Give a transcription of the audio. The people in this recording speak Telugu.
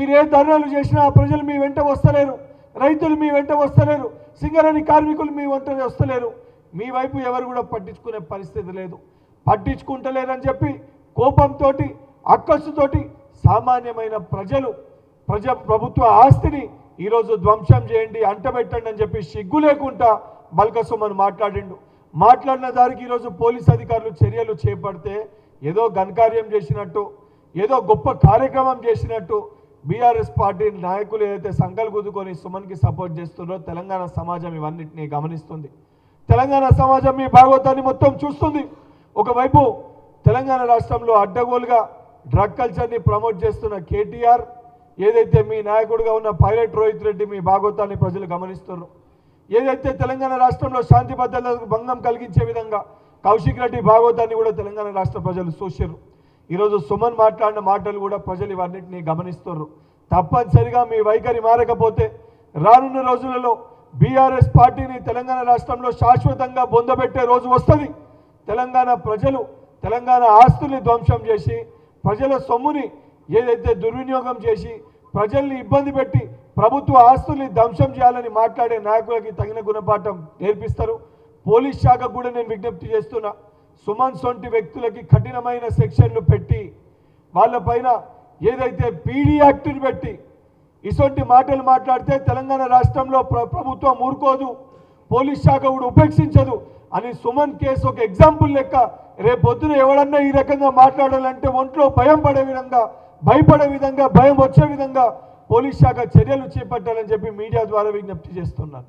మీరు ఏ ధర్నాలు చేసినా ప్రజలు మీ వెంట వస్తలేరు, రైతులు మీ వెంట వస్తలేరు, సింగరేణి కార్మికులు మీ వెంట వస్తలేరు, మీ వైపు ఎవరు కూడా పట్టించుకునే పరిస్థితి లేదు. పట్టించుకుంటలేరని చెప్పి కోపంతో అక్కసుతోటి సామాన్యమైన ప్రభుత్వ ఆస్తిని ఈరోజు ధ్వంసం చేయండి, అంటబెట్టండి అని చెప్పి సిగ్గు లేకుండా బల్కసుమన్ మాట్లాడిన దానికి ఈరోజు పోలీస్ అధికారులు చర్యలు చేపడితే ఏదో ఘనకార్యం చేసినట్టు, ఏదో గొప్ప కార్యక్రమం చేసినట్టు బీఆర్ఎస్ పార్టీ నాయకులు ఏదైతే సంకల్ గుద్దుకొని సుమన్కి సపోర్ట్ చేస్తున్నారో తెలంగాణ సమాజం ఇవన్నిటినీ గమనిస్తుంది. తెలంగాణ సమాజం మీ భాగవతాన్ని మొత్తం చూస్తుంది. ఒకవైపు తెలంగాణ రాష్ట్రంలో అడ్డగోలుగా డ్రగ్ కల్చర్ని ప్రమోట్ చేస్తున్న కేటీఆర్, ఏదైతే మీ నాయకుడిగా ఉన్న పైలట్ రోహిత్ రెడ్డి మీ భాగవతాన్ని ప్రజలు గమనిస్తున్నారు. ఏదైతే తెలంగాణ రాష్ట్రంలో శాంతి భద్రతలకు భంగం కలిగించే విధంగా కౌశిక్ రెడ్డి భాగవతాన్ని కూడా తెలంగాణ రాష్ట్ర ప్రజలు చూశారు. ఈరోజు సుమన్ మాట్లాడిన మాటలు కూడా ప్రజలు ఇవన్నింటినీ గమనిస్తున్నారు. తప్పనిసరిగా మీ వైఖరి మారకపోతే రానున్న రోజులలో బీఆర్ఎస్ పార్టీని తెలంగాణ రాష్ట్రంలో శాశ్వతంగా బొందబెట్టే రోజు వస్తుంది. తెలంగాణ ప్రజలు తెలంగాణ ఆస్తుల్ని ధ్వంసం చేసి ప్రజల సొమ్ముని ఏదైతే దుర్వినియోగం చేసి ప్రజల్ని ఇబ్బంది పెట్టి ప్రభుత్వ ఆస్తుల్ని ధ్వంసం చేయాలని మాట్లాడే నాయకులకి తగిన గుణపాఠం నేర్పిస్తారు. పోలీస్ శాఖకు కూడా నేను విజ్ఞప్తి చేస్తున్నా, సుమన్ సొంటి వ్యక్తులకి కఠినమైన సెక్షన్లు పెట్టి వాళ్ళపైన ఏదైతే పీడీ యాక్ట్ని పెట్టి ఇటువంటి మాటలు మాట్లాడితే తెలంగాణ రాష్ట్రంలో ప్రభుత్వం ఊరుకోదు, పోలీస్ శాఖ కూడా ఉపేక్షించదు అని సుమన్ కేసు ఒక ఎగ్జాంపుల్ లెక్క రేపొద్దున ఎవడన్నా ఈ రకంగా మాట్లాడాలంటే ఒంట్లో భయం పడే విధంగా, భయపడే విధంగా, భయం వచ్చే విధంగా పోలీస్ శాఖ చర్యలు చేపట్టాలని చెప్పి మీడియా ద్వారా విజ్ఞప్తి చేస్తున్నాను.